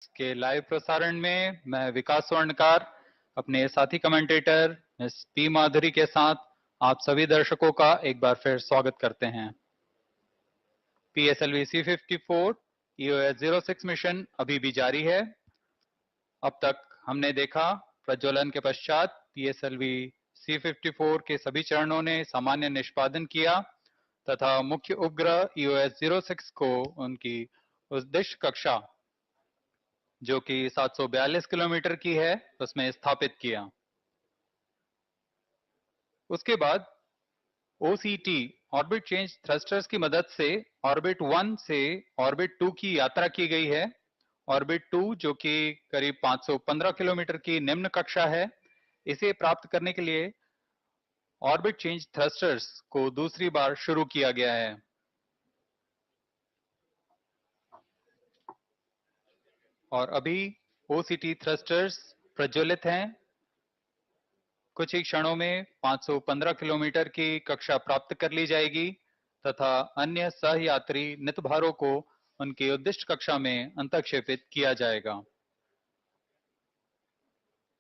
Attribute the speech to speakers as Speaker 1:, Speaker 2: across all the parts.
Speaker 1: के लाइव प्रसारण में मैं विकास स्वर्णकार अपने साथी कमेंटेटर मिस पी माधुरी के साथ आप सभी दर्शकों का एक बार फिर स्वागत करते हैं। PSLV C54 EOS-06 मिशन अभी भी जारी है। अब तक हमने देखा प्रज्वलन के पश्चात PSLV C54 के सभी चरणों ने सामान्य निष्पादन किया तथा मुख्य उपग्रह EOS-06 को उनकी उद्देश्य कक्षा जो कि 742 किलोमीटर की है उसमें स्थापित किया। उसके बाद OCT ऑर्बिट चेंज थ्रस्टर्स की मदद से ऑर्बिट 1 से ऑर्बिट 2 की यात्रा की गई है। ऑर्बिट 2 जो कि करीब 515 किलोमीटर की निम्न कक्षा है, इसे प्राप्त करने के लिए ऑर्बिट चेंज थ्रस्टर्स को दूसरी बार शुरू किया गया है। और अभी OCT थ्रस्टर्स प्रज्वलित हैं। कुछ ही क्षणों में 515 किलोमीटर की कक्षा प्राप्त कर ली जाएगी तथा अन्य सहयात्री नितभारों को उनकी उद्दिष्ट कक्षा में अंतक्षेपित किया जाएगा।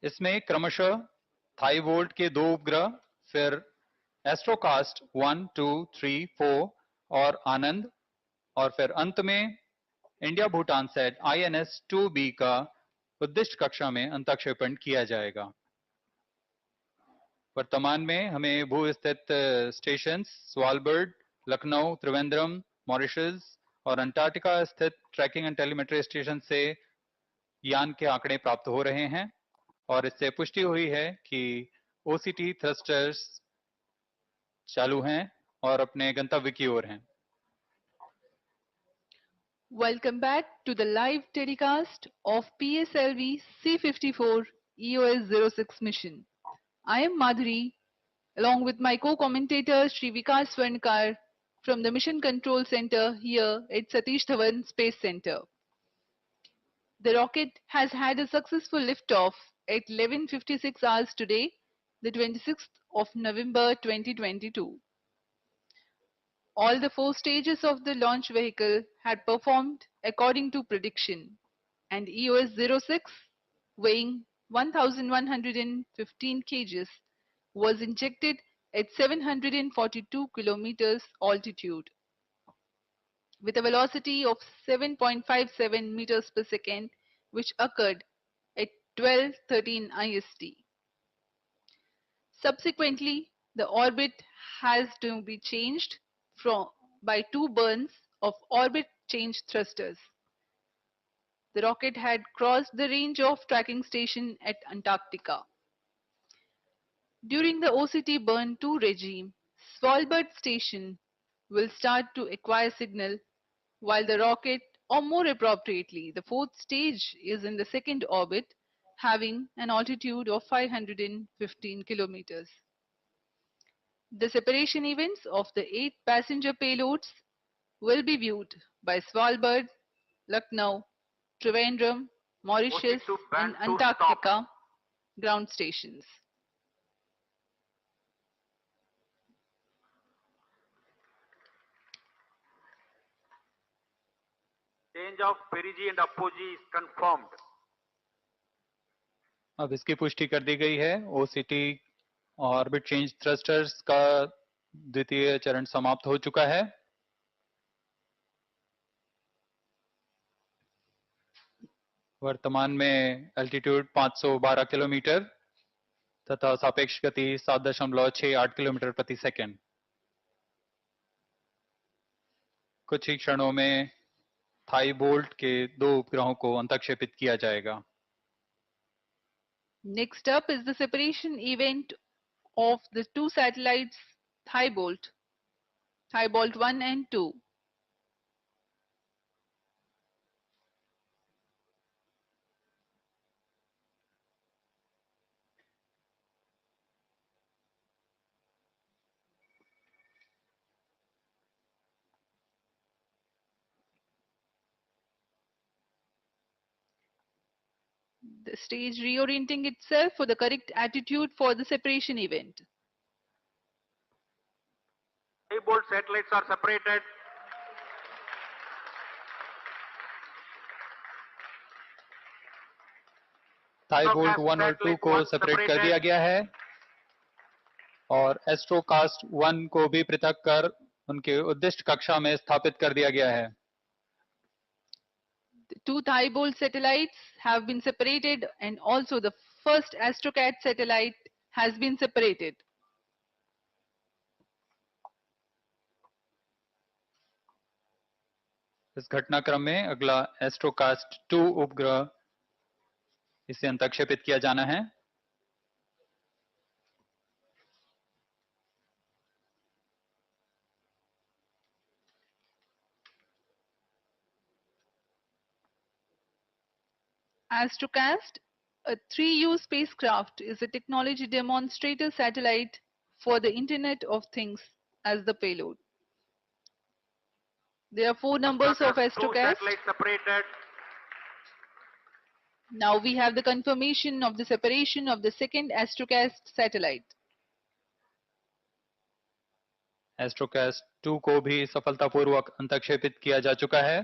Speaker 1: इसमें क्रमशः थाई वोल्ट के 2 उपग्रह, फिर एस्ट्रोकास्ट 1, 2, 3, 4 और आनंद, और फिर अंत में इंडिया भूटान सेट INS-2B का उद्दिष्ट कक्षा में अंतक्षेपण किया जाएगा। वर्तमान में हमें भू स्थित station Svalbard, Lucknow, Trivandrum, Mauritius और अंटार्कटिका स्थित ट्रैकिंग एंड टेलीमेट्री स्टेशन से यान के आंकड़े प्राप्त हो रहे हैं और इससे पुष्टि हुई है कि OCT थ्रस्टर्स चालू हैं और अपने गंतव्य की ओर हैं।
Speaker 2: Welcome back to the live telecast of PSLV C54 EOS-06 mission. I am Madhuri, along with my co-commentator Sri Vikas Swarnkar from the Mission Control Center here at Satish Dhawan Space Center. The rocket has had a successful liftoff at 11:56 hours today, the 26th of November 2022. All the 4 stages of the launch vehicle had performed according to prediction, and EOS-06, weighing 1,115 kg, was injected at 742 kilometers altitude with a velocity of 7.57 meters per second, which occurred at 12:13 IST. Subsequently, the orbit has to be changed by 2 burns of orbit change thrusters. The rocket had crossed the range of tracking station at Antarctica. During the OCT burn 2 regime, Svalbard station will start to acquire signal while the rocket, or more appropriately, the 4th stage is in the 2nd orbit having an altitude of 515 kilometers. The separation events of the 8 passenger payloads will be viewed by Svalbard, Lucknow, Trivandrum, Mauritius and Antarctica ground stations.
Speaker 3: Change of perigee and apogee is confirmed.
Speaker 1: अब इसकी पुष्टि कर दी गई है। OCT orbit change thrusters का द्वितीय चरण समाप्त हो चुका है। वर्तमान में एल्टीट्यूड 512 किलोमीटर तथा सापेक्ष गति 7.68 किलोमीटर प्रति सेकंड। कुछ ही क्षणों में थाई बोल्ट के 2 उपग्रहों को अंतक्षेपित किया जाएगा।
Speaker 2: Next up is the separation event of the 2 satellites Thibault 1 and 2. The stage reorienting itself for the correct attitude for the separation event.
Speaker 3: Both satellites are separated.
Speaker 1: Thai
Speaker 3: Astrocast
Speaker 1: Bolt 1 और 2
Speaker 3: satellite
Speaker 1: को
Speaker 3: 1
Speaker 1: separate कर
Speaker 3: separated.
Speaker 1: दिया गया है और Astrocast 1 को भी पृथक कर उनके उद्दिष्ट कक्षा में स्थापित कर दिया गया है।
Speaker 2: The two Thibault satellites have been separated and also the first Astrocat satellite has been separated.
Speaker 1: इस घटनाक्रम में अगला एस्ट्रोकास्ट 2 उपग्रह इसे अंतक्षेपित किया जाना है।
Speaker 2: Astrocast, a 3U spacecraft, is a technology demonstrator satellite for the Internet of Things as the payload. There are 4 numbers of
Speaker 3: Astrocast 2
Speaker 2: Astrocast.
Speaker 3: satellites separated.
Speaker 2: Now we have the confirmation of the separation of the second Astrocast satellite.
Speaker 1: Astrocast 2 को भी सफलतापूर्वक अंतक्षेपित किया जा चुका है।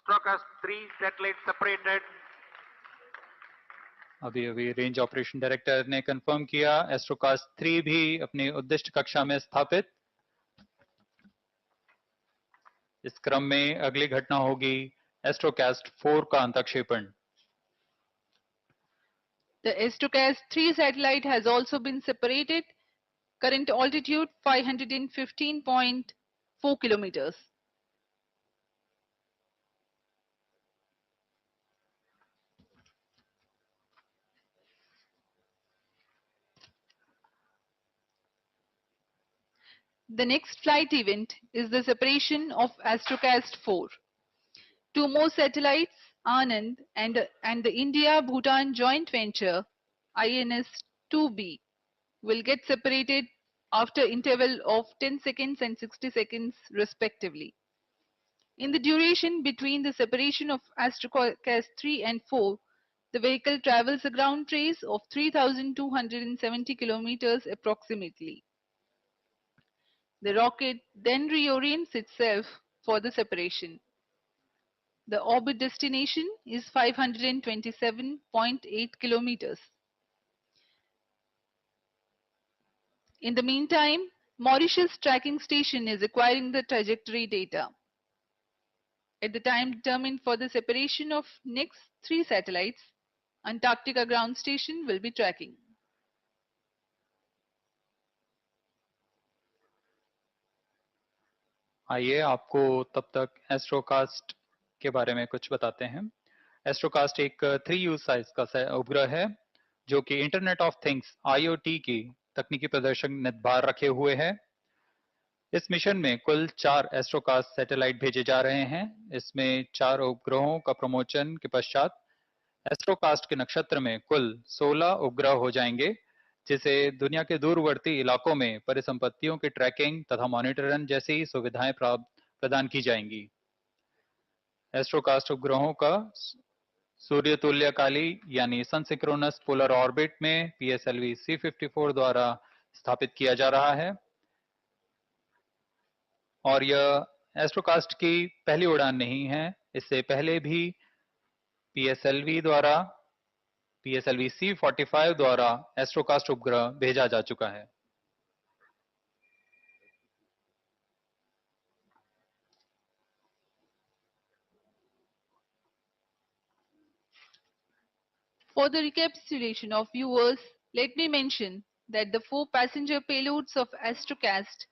Speaker 3: Astrocast 3 satellites separated.
Speaker 1: अभी अभी range operation director ने कंफर्म किया एस्ट्रोकास्ट 3 भी अपनी उद्दिष्ट कक्षा में स्थापित। इस क्रम में अगली घटना होगी एस्ट्रोकास्ट 4 का अंतक्षेपण।
Speaker 2: The Astrocast 3 satellite has also been separated. Current altitude 515.4 kilometers. The next flight event is the separation of Astrocast 4. 2 more satellites, Anand and the India-Bhutan joint venture, INS-2B, will get separated after interval of 10 seconds and 60 seconds respectively. In the duration between the separation of Astrocast 3 and 4, the vehicle travels a ground trace of 3,270 kilometers approximately. The rocket then reorients itself for the separation. The orbit destination is 527.8 kilometers. In the meantime, Mauritius tracking station is acquiring the trajectory data. At the time determined for the separation of next 3 satellites, Antarctica ground station will be tracking.
Speaker 1: आइए आपको तब तक Astrocast के बारे में कुछ बताते हैं। एस्ट्रोकास्ट एक 3U साइज का उपग्रह है जो कि इंटरनेट ऑफ थिंग्स IoT की तकनीकी प्रदर्शन निर्भर रखे हुए है। इस मिशन में कुल 4 एस्ट्रोकास्ट सैटेलाइट भेजे जा रहे हैं। इसमें 4 उपग्रहों का प्रमोशन के पश्चात एस्ट्रोकास्ट के नक्षत्र में कुल 16 उपग्रह हो जाएंगे, जिसे दुनिया के दूरवर्ती इलाकों में परिसंपत्तियों की ट्रैकिंग तथा मॉनिटरिंग जैसी सुविधाएं प्रदान की जाएंगी। एस्ट्रोकास्ट उपग्रहों का सूर्य तुल्यकाली यानी सन सिंक्रोनस पोलर ऑर्बिट में PSLV-C54 द्वारा स्थापित किया जा रहा है और यह एस्ट्रोकास्ट की पहली उड़ान नहीं है। इससे पहले भी PSLV-C45 द्वारा एस्ट्रोकास्ट उपग्रह भेजा जा चुका है।
Speaker 2: For the recapitulation of viewers, let me mention that the 4 passenger payloads of Astrocast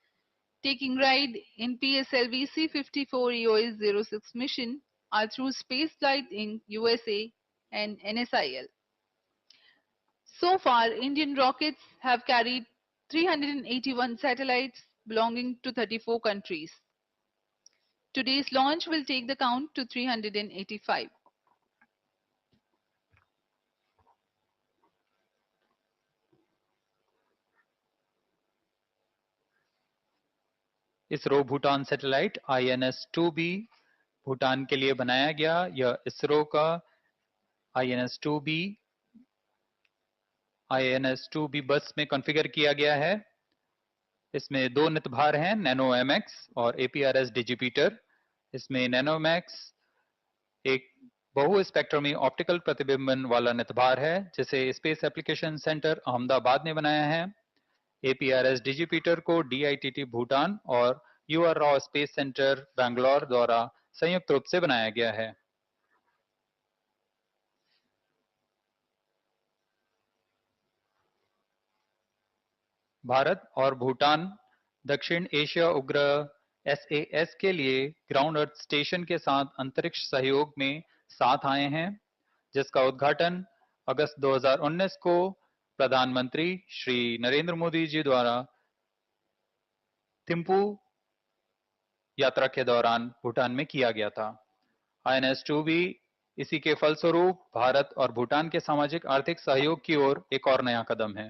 Speaker 2: taking ride in PSLV-C54 EOS-06 mission are through Spaceflight Inc. USA and NSIL. So far, Indian rockets have carried 381 satellites belonging to 34 countries. Today's launch will take the count to 385.
Speaker 1: ISRO Bhutan satellite INS-2B Bhutan के लिए बनाया गया। यह इसरो का INS-2B INS-2B बस में configure किया गया है। इसमें दो नितभार हैं, नैनो एमएक्स और APRS डिजिपीटर। इसमें नैनो एमएक्स एक बहु स्पेक्ट्रमी ऑप्टिकल प्रतिबिंबन वाला नितभार है, जिसे स्पेस एप्लीकेशन सेंटर अहमदाबाद ने बनाया है। APRS डिजिपीटर को DITT भूटान और UR Rao space centre Bangalore द्वारा संयुक्त रूप से बनाया गया है। भारत और भूटान दक्षिण एशिया उपग्रह SAS के लिए ग्राउंड अर्थ स्टेशन के साथ अंतरिक्ष सहयोग में साथ आए हैं, जिसका उद्घाटन अगस्त 2019 को प्रधानमंत्री श्री नरेंद्र मोदी जी द्वारा थिम्पू यात्रा के दौरान भूटान में किया गया था। INS-2B इसी के फलस्वरूप भारत और भूटान के सामाजिक आर्थिक सहयोग की ओर एक और नया कदम है।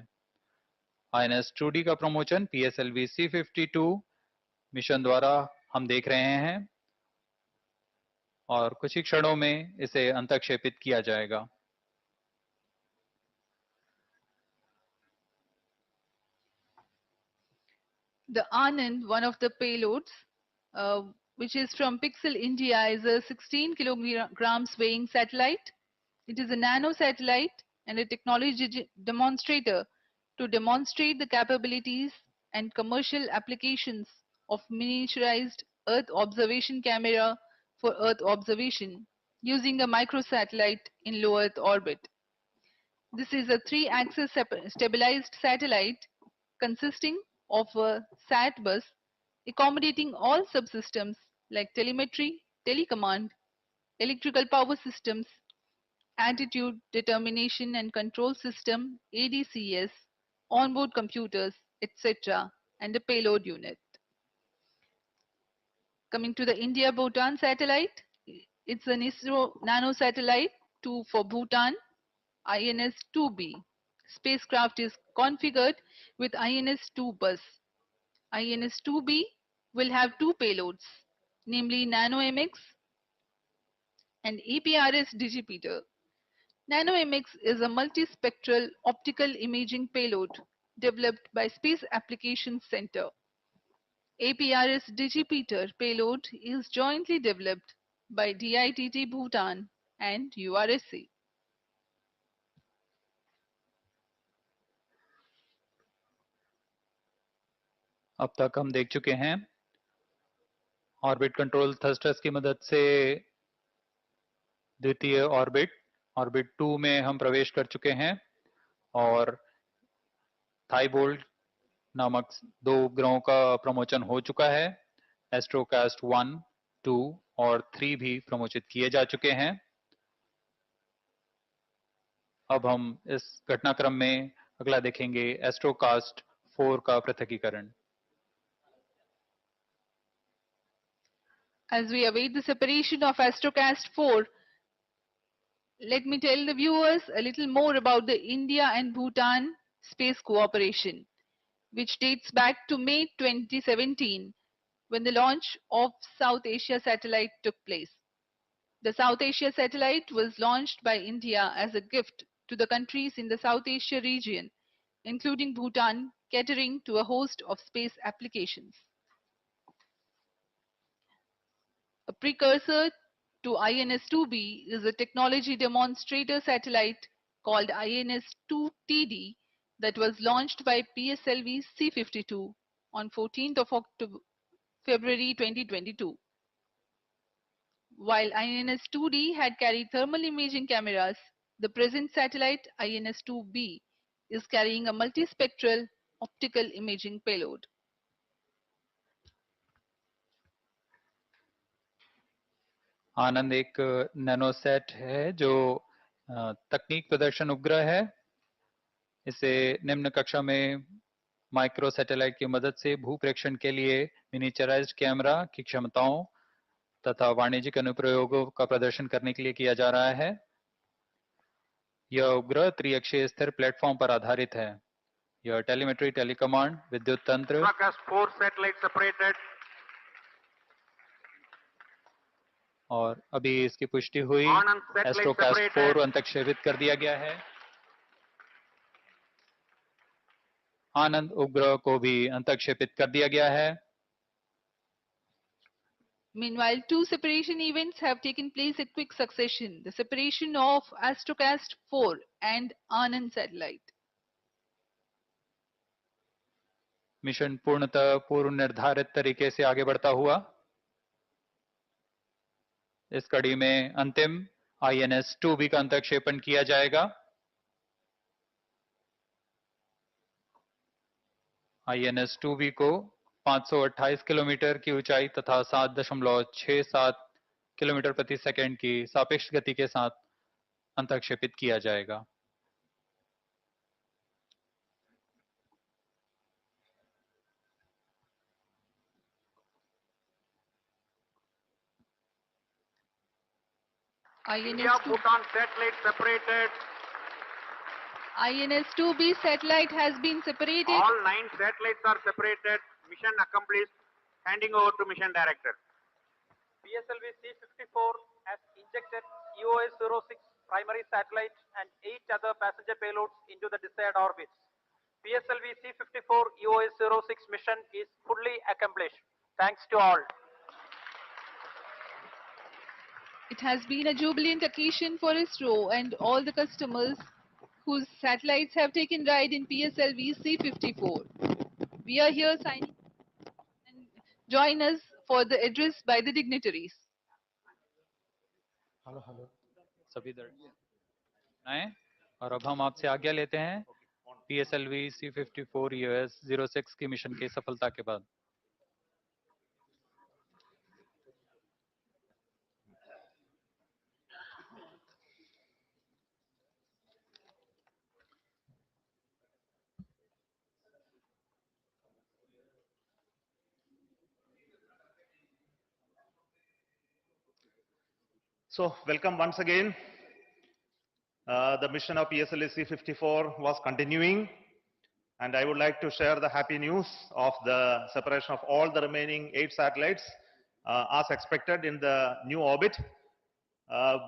Speaker 1: INS-2D का प्रमोशन PSLV-C52 मिशन द्वारा हम देख रहे हैं और कुछ ही क्षणों में इसे अंतक्षेपित किया जाएगा।
Speaker 2: The Anand, one of the payloads, which is from Pixel India, is a 16 kilograms weighing satellite. It is a nano satellite and a technology demonstrator to demonstrate the capabilities and commercial applications of miniaturized Earth observation camera for Earth observation using a microsatellite in low Earth orbit. This is a 3-axis stabilized satellite consisting of a SAT bus accommodating all subsystems like telemetry, telecommand, electrical power systems, attitude determination and control system ADCS, onboard computers, etc., and a payload unit. Coming to the India-Bhutan satellite, it's an ISRO Nano satellite 2 for Bhutan, INS-2B. Spacecraft is configured with INS-2 bus. INS-2B will have two payloads, namely Nano MX and APRS digipeater. Nano MX is a multispectral optical imaging payload developed by Space Applications Center. APRS digipeater payload is jointly developed by DITT Bhutan and URSA.
Speaker 1: अब तक हम देख चुके हैं orbit control thrusters की मदद से द्वितीय ऑर्बिट 2 में हम प्रवेश कर चुके हैं और थाईबोल्ट नामक दो उपग्रहों का प्रमोशन हो चुका है। एस्ट्रोकास्ट 1, 2 और 3 भी प्रमोचित किए जा चुके हैं। अब हम इस घटनाक्रम में अगला देखेंगे एस्ट्रोकास्ट 4 का पृथकीकरण।
Speaker 2: As we await the separation of Astrocast 4, let me tell the viewers a little more about the India and Bhutan space cooperation, which dates back to May 2017, when the launch of South Asia satellite took place. The South Asia satellite was launched by India as a gift to the countries in the South Asia region, including Bhutan, catering to a host of space applications. A precursor to INS-2B is a technology demonstrator satellite called INS-2TD that was launched by PSLV-C54 on 14th of February 2022. While INS-2D had carried thermal imaging cameras, the present satellite INS-2B is carrying a multispectral optical imaging payload.
Speaker 1: आनंद एक नैनोसेट है जो तकनीक प्रदर्शन उपग्रह है। इसे निम्न कक्षा में माइक्रो सैटेलाइट की मदद से भूप्रेक्षण के लिए मिनिचराइज्ड कैमरा की क्षमताओं तथा वाणिज्यिक अनुप्रयोगों का प्रदर्शन करने के लिए किया जा रहा है। यह उपग्रह त्रिअक्षीय स्थिर प्लेटफॉर्म पर आधारित है। यह टेलीमेट्री, टेलीकमांड, विद्युत तंत्र और अभी इसकी पुष्टि हुई। एस्ट्रोकास्ट 4 अंतक्षेपित कर दिया गया है। आनंद उपग्रह को भी अंतक्षेपित कर दिया गया है।
Speaker 2: Meanwhile, two separation events have taken place in quick succession: the separation of AstroCast-4 and Anand satellite.
Speaker 1: Mission पूर्णतः पूर्व निर्धारित तरीके से आगे बढ़ता हुआ इस कड़ी में अंतिम INS-2B का अंतक्षेपण किया जाएगा। INS-2B को 528 किलोमीटर की ऊंचाई तथा 7.67 किलोमीटर प्रति सेकंड की सापेक्ष गति के साथ अंतक्षेपित किया जाएगा।
Speaker 3: India-Bhutan satellite separated.
Speaker 2: INS-2B satellite has been separated.
Speaker 3: All 9 satellites are separated. Mission accomplished. Handing over to mission director.
Speaker 4: PSLV-C54 has injected EOS-06 primary satellite and 8 other passenger payloads into the desired orbits. PSLV-C54 EOS-06 mission is fully accomplished. Thanks to all.
Speaker 2: It has been a jubilant occasion for ISRO and all the customers whose satellites have taken ride in PSLV-C54. We are here signing and join us for the address by the dignitaries.
Speaker 1: Hello सभी दर्शक और अब हम आपसे आज्ञा लेते हैं PSLV-C54 EOS-06 की मिशन की सफलता के बाद।
Speaker 5: So, welcome once again. The mission of PSLV-C54 was continuing, and I would like to share the happy news of the separation of all the remaining 8 satellites as expected in the new orbit,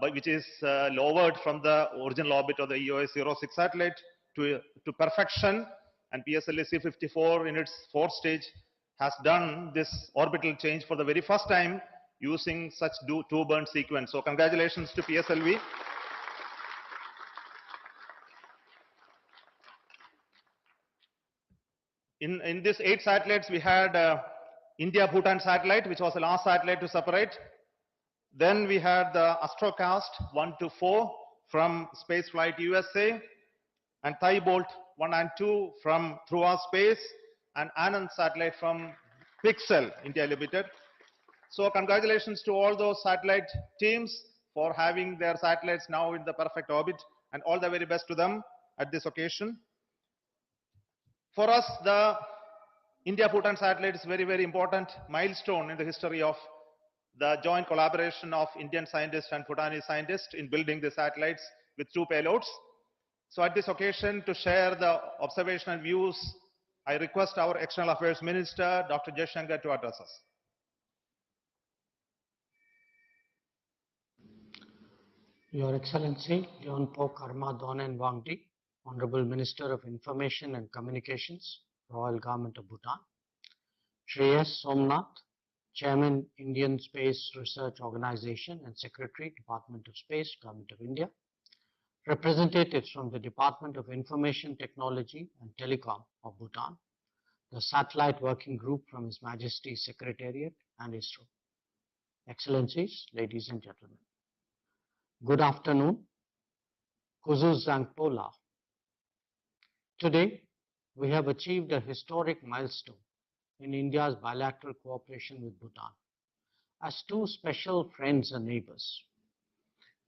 Speaker 5: which is lowered from the original orbit of the EOS-06 satellite to perfection, and PSLV-C54 in its 4th stage has done this orbital change for the very first time using such two-burn sequence. So congratulations to PSLV. In these 8 satellites, we had India-Bhutan satellite, which was the last satellite to separate. Then we had the AstroCast 1 to 4 from Spaceflight USA, and Thai-Bolt 1 and 2 from Dhruva Space, and Anand satellite from Pixel India Limited. So congratulations to all those satellite teams for having their satellites now in the perfect orbit, and all the very best to them at this occasion. For us, the India-Bhutan satellite is very, very important milestone in the history of the joint collaboration of Indian scientists and Bhutanese scientists in building the satellites with 2 payloads. So at this occasion, to share the observational views, I request our External Affairs Minister, Dr. Jaishankar, to address us.
Speaker 6: Your Excellency, Leonpo Karma Donen Wangdi, Honorable Minister of Information and Communications, Royal Government of Bhutan, Shri S. Somnath, Chairman, Indian Space Research Organization and Secretary, Department of Space, Government of India, representatives from the Department of Information Technology and Telecom of Bhutan, the Satellite Working Group from His Majesty's Secretariat and ISRO. Excellencies, ladies and gentlemen, good afternoon. Kuzu Zangpola. Today, we have achieved a historic milestone in India's bilateral cooperation with Bhutan as 2 special friends and neighbors.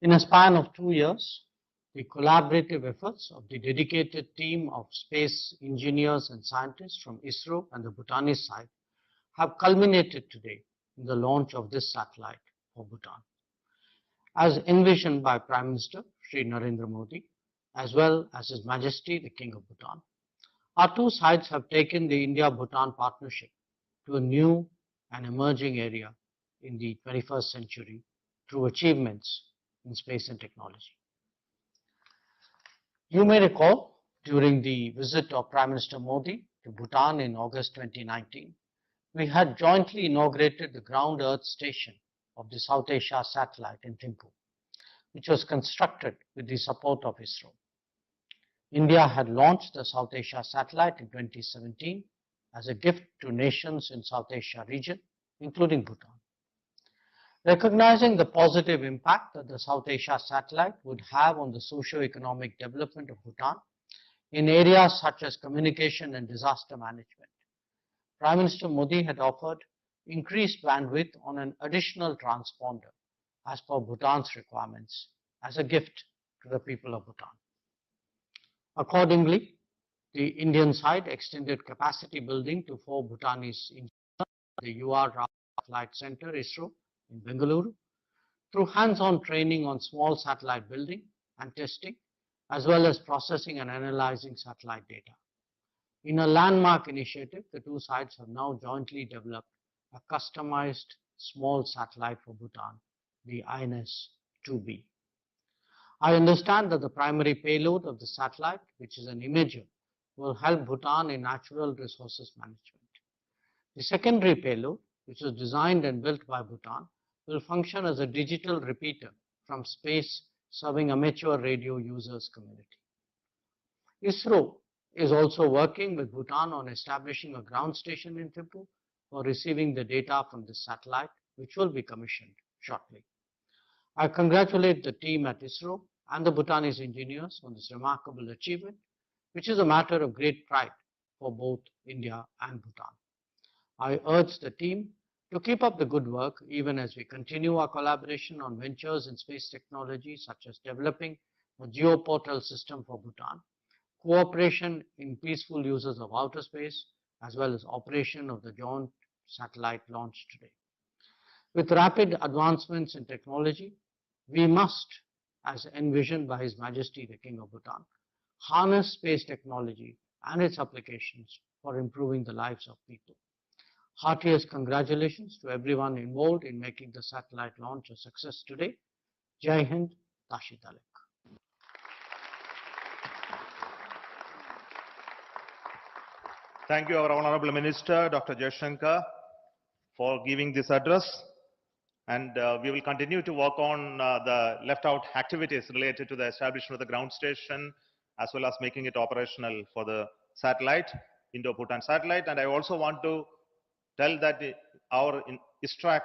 Speaker 6: In a span of 2 years, the collaborative efforts of the dedicated team of space engineers and scientists from ISRO and the Bhutanese side have culminated today in the launch of this satellite for Bhutan, as envisioned by Prime Minister Shri Narendra Modi, as well as His Majesty the King of Bhutan. Our 2 sides have taken the India-Bhutan partnership to a new and emerging area in the 21st century through achievements in space and technology. You may recall During the visit of Prime Minister Modi to Bhutan in August 2019, we had jointly inaugurated the ground earth station of the South Asia satellite in Thimphu, which was constructed with the support of ISRO. India had launched the South Asia satellite in 2017 as a gift to nations in South Asia region, including Bhutan. Recognizing the positive impact that the South Asia satellite would have on the socio-economic development of Bhutan in areas such as communication and disaster management, Prime Minister Modi had offered increased bandwidth on an additional transponder as per Bhutan's requirements as a gift to the people of Bhutan. Accordingly, the Indian side extended capacity building to 4 Bhutanese engineers at the UR Rao Flight Center, ISRO, in Bengaluru, through hands-on training on small satellite building and testing, as well as processing and analyzing satellite data. In a landmark initiative, the two sides have now jointly developed a customized small satellite for Bhutan, the INS-2B. I understand that the primary payload of the satellite, which is an imager, will help Bhutan in natural resources management. The secondary payload, which was designed and built by Bhutan, will function as a digital repeater from space, serving amateur radio users community. ISRO is also working with Bhutan on establishing a ground station in Thimphu for receiving the data from this satellite, which will be commissioned shortly. I congratulate the team at ISRO and the Bhutanese engineers on this remarkable achievement, which is a matter of great pride for both India and Bhutan. I urge the team to keep up the good work even as we continue our collaboration on ventures in space technology, such as developing a geoportal system for Bhutan, cooperation in peaceful uses of outer space, as well as operation of the joint satellite launched today. With rapid advancements in technology, we must, as envisioned by His Majesty the King of Bhutan, harness space technology and its applications for improving the lives of people. Heartiest congratulations to everyone involved in making the satellite launch a success today. Jai Hind, Tashi Talek.
Speaker 5: Thank you, our Honorable Minister, Dr. Jaishankar, for giving this address. And we will continue to work on the left out activities related to the establishment of the ground station, as well as making it operational for the satellite, Indo-Bhutan satellite. And I also want to tell that our ISTRAC,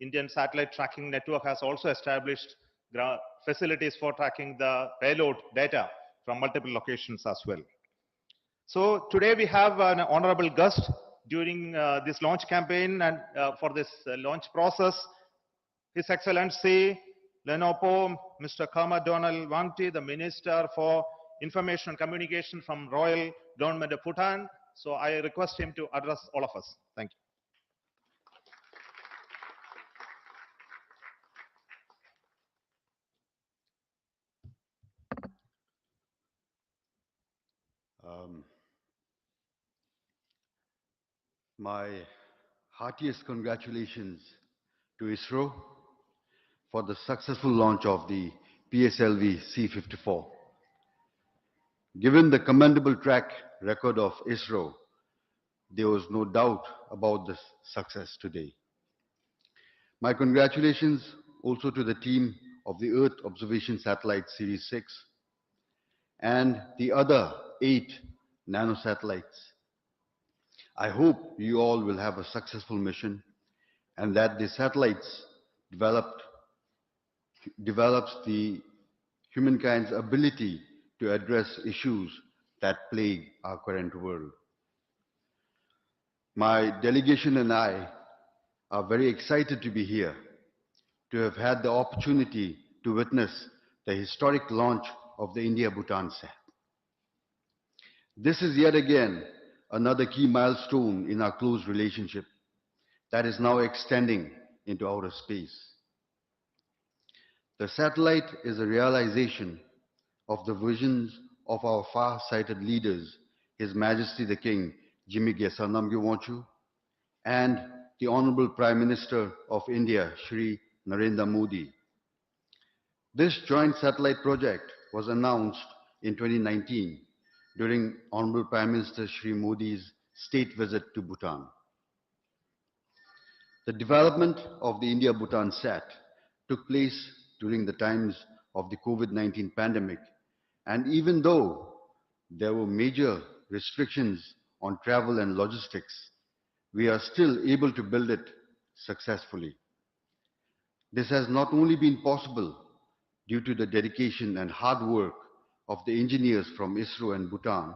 Speaker 5: Indian Satellite Tracking Network, has also established facilities for tracking the payload data from multiple locations as well. So today we have an honorable guest during this launch campaign and for this launch process, His Excellency Lenopo Mr. Kama Donald Wangti, the Minister for Information and Communication from Royal Government of Bhutan. So I request him to address all of us. Thank you.
Speaker 7: My heartiest congratulations to ISRO for the successful launch of the PSLV-C54. Given the commendable track record of ISRO, there was no doubt about the success today. My congratulations also to the team of the Earth Observation Satellite Series 6 and the other 8 Nano satellites. I hope you all will have a successful mission and that the satellites develops the humankind's ability to address issues that plague our current world. My delegation and I are very excited to be here, to have had the opportunity to witness the historic launch of the India-Bhutan SAT. This is yet again another key milestone in our close relationship that is now extending into outer space. The satellite is a realization of the visions of our far-sighted leaders, His Majesty the King, Jimmy Gesar Namgyalwangchu, and the Honorable Prime Minister of India, Shri Narendra Modi. This joint satellite project was announced in 2019 during Honorable Prime Minister Shri Modi's state visit to Bhutan. The development of the India-Bhutan SAT took place during the times of the COVID-19 pandemic, and even though there were major restrictions on travel and logistics, we are still able to build it successfully. This has not only been possible due to the dedication and hard work of the engineers from ISRO and Bhutan,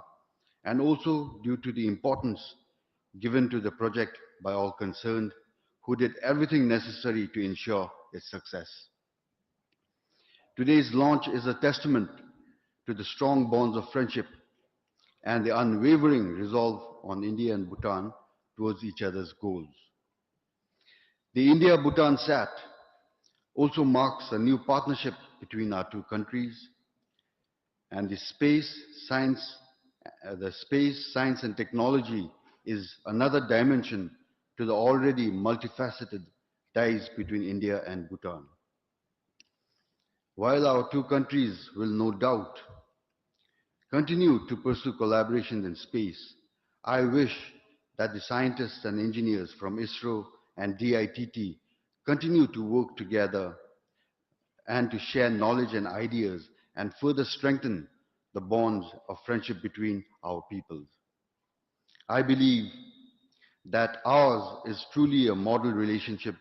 Speaker 7: and also due to the importance given to the project by all concerned, who did everything necessary to ensure its success. Today's launch is a testament to the strong bonds of friendship and the unwavering resolve on India and Bhutan towards each other's goals. The India-Bhutan SAT also marks a new partnership between our two countries, and the space, science and technology is another dimension to the already multifaceted ties between India and Bhutan. While our two countries will no doubt continue to pursue collaboration in space, I wish that the scientists and engineers from ISRO and DITT continue to work together and to share knowledge and ideas and further strengthen the bonds of friendship between our peoples. I believe that ours is truly a model relationship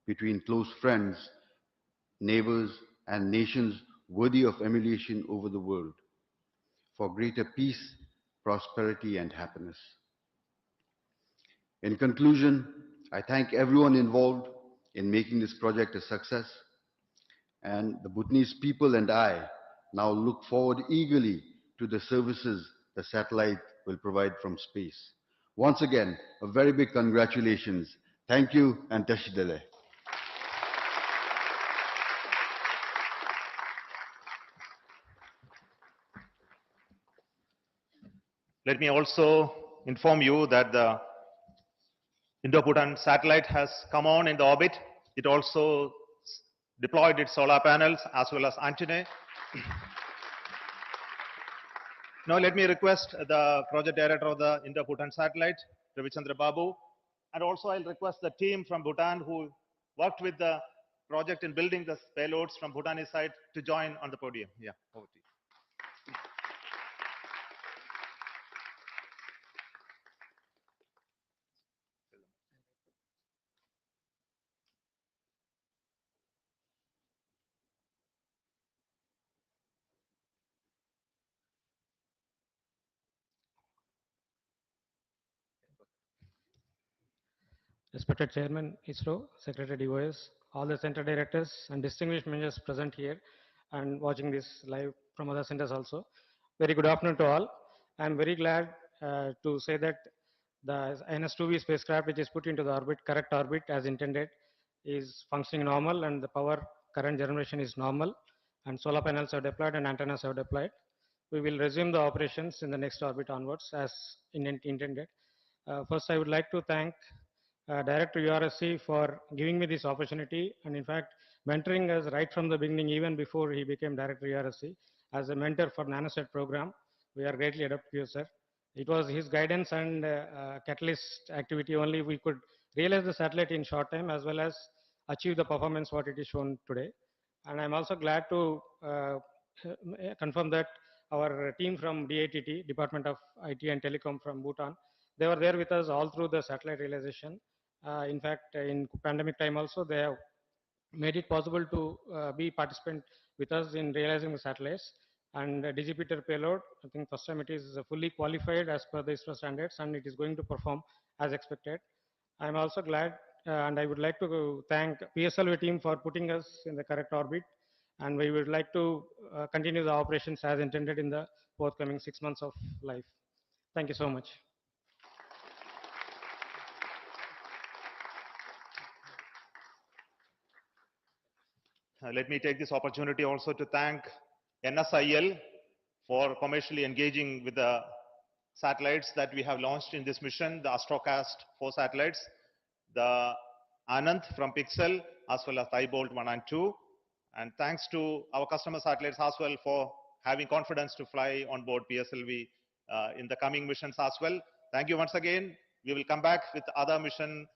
Speaker 7: between close friends, neighbors, and nations worthy of emulation over the world for greater peace, prosperity, and happiness. In conclusion, I thank everyone involved in making this project a success, and the Bhutanese people and I now look forward eagerly to the services the satellite will provide from space. Once again, a very big congratulations. Thank you, and Tashidele.
Speaker 5: Let me also inform you that the Indo-Bhutan satellite has come on in the orbit. It also deployed its solar panels as well as antennae. Now let me request the project director of the Indo-Bhutan satellite, Ravichandra Babu, and also I'll request the team from Bhutan who worked with the project in building the payloads from Bhutanese side to join on the podium. Yeah, over to you.
Speaker 8: Respected Chairman ISRO, Secretary DOS, all the center directors and distinguished members present here and watching this live from other centers also. Very good afternoon to all. I am very glad to say that the INS-2V spacecraft, which is put into the orbit, correct orbit as intended, is functioning normal, and the power current generation is normal, and solar panels are deployed and antennas are deployed. We will resume the operations in the next orbit onwards as intended. First, I would like to thank Director URSC for giving me this opportunity, and in fact mentoring us right from the beginning, even before he became Director URSC, as a mentor for NanoSat program. We are greatly indebted to you, sir. It was his guidance and catalyst activity only we could realize the satellite in short time, as well as achieve the performance what it is shown today. And I'm also glad to confirm that our team from DITT, Department of IT and Telecom from Bhutan, they were there with us all through the satellite realization. In fact, in pandemic time also, they have made it possible to be participant with us in realizing the satellites. And DigiPeter payload, I think first time it is fully qualified as per the ISRO standards, and it is going to perform as expected. I'm also glad, and I would like to thank PSLV team for putting us in the correct orbit, and we would like to continue the operations as intended in the forthcoming 6 months of life. Thank you so much.
Speaker 5: Let me take this opportunity also to thank NSIL for commercially engaging with the satellites that we have launched in this mission, the Astrocast 4 satellites, the Anand from Pixel, as well as Thibault 1 and 2. And thanks to our customer satellites as well for having confidence to fly on board PSLV in the coming missions as well. Thank you once again. We will come back with other mission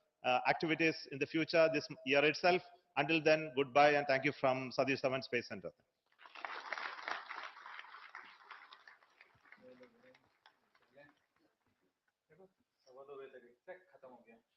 Speaker 5: activities in the future this year itself. Until then, goodbye and thank you from Satish Dhawan Space Center.
Speaker 1: खत्म हो गया